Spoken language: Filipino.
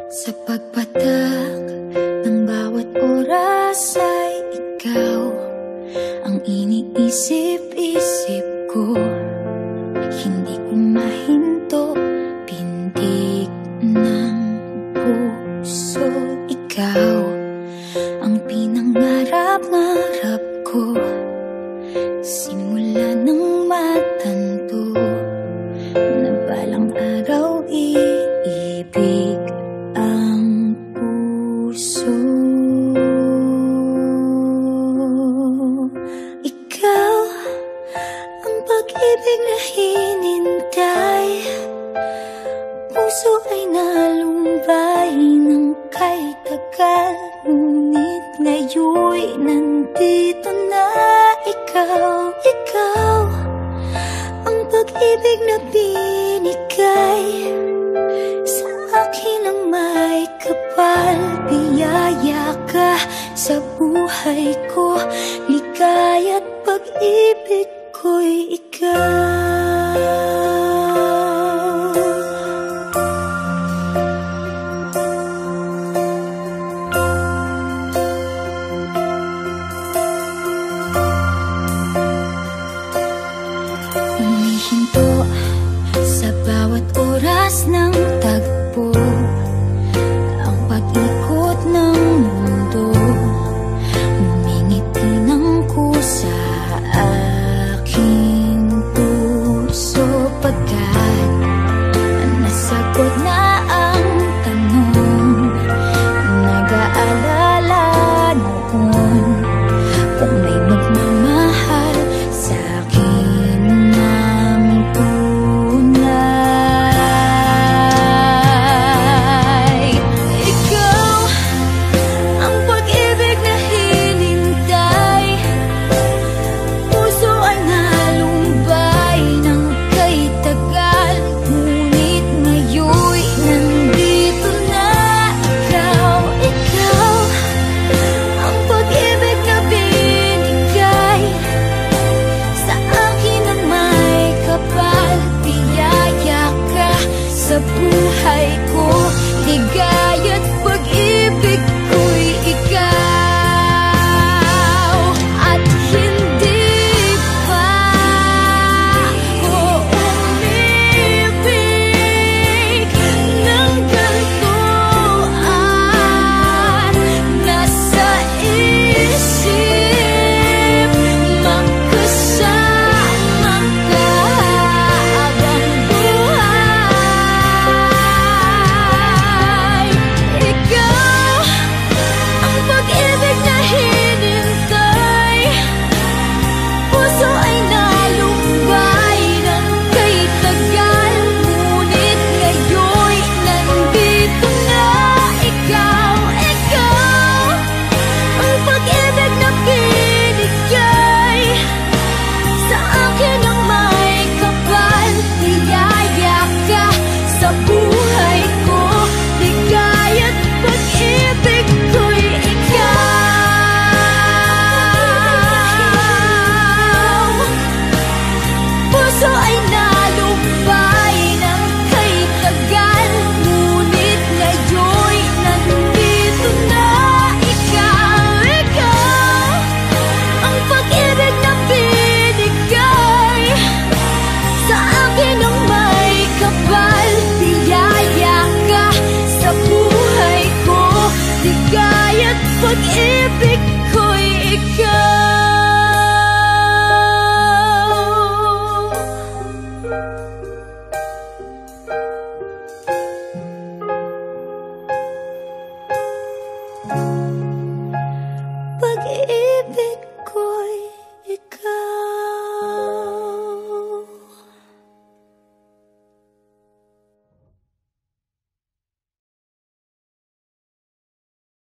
Sa pagpatak ng bawat oras ay ikaw ang iniisip-isip ko. Hindi ko mahinto, pintig ng puso. Ikaw ang pinangarap-ngarap ko, simula ng matanto na balang araw iibig ang puso. Ikaw ang pag-ibig na hinintay, puso ay nalumbay ng kay tagal, ngunit ngayon'y nandito na ikaw. Ikaw ang pag-ibig na binigay sa akin ang may kapal. Biyaya ka sa buhay ko, ligaya't pag-ibig ko'y ikaw. Humihinto sa bawat oras ng tagpo, ang pag-ikot ng mundo, ngumingiti ng kusa aking puso. Pagkat nasagot na ang tanong, nag-aalala noon kung may magmamahal sa akin ng tunay. Ikaw ang pag-ibig na hinintay, puso ay nalumbay ng kay tagal, ngunit ngayon'y nandito na ikaw. Ikaw ang pag-ibig na binigay sa akin ang may kapal. Biyaya ka sa buhay ko, ligaya't pag-ibig ko'y ikaw. At hindi pa ko umibig ng ganito, at nasa isip magkasama ka habang buhay. Ikaw ang pag-ibig na hinintay, puso ay nalumbay ng kay tagal, ngunit ngayon'y nandito na ikaw. Ikaw ang pag-ibig na binigay sa akin ang may kapal. Biyaya ka sa buhay ko, ligaya't pag-ibig ko'y ikaw. Puso ay nalumbay ng kay tagal, ngunit ngayon'y nandito na ikaw. Ikaw ang pag-ibig na binigay sa akin ang may kapal. Biyaya ka sa buhay ko, ligaya't pag-ibig ko'y ikaw. Pag-ibig ko'y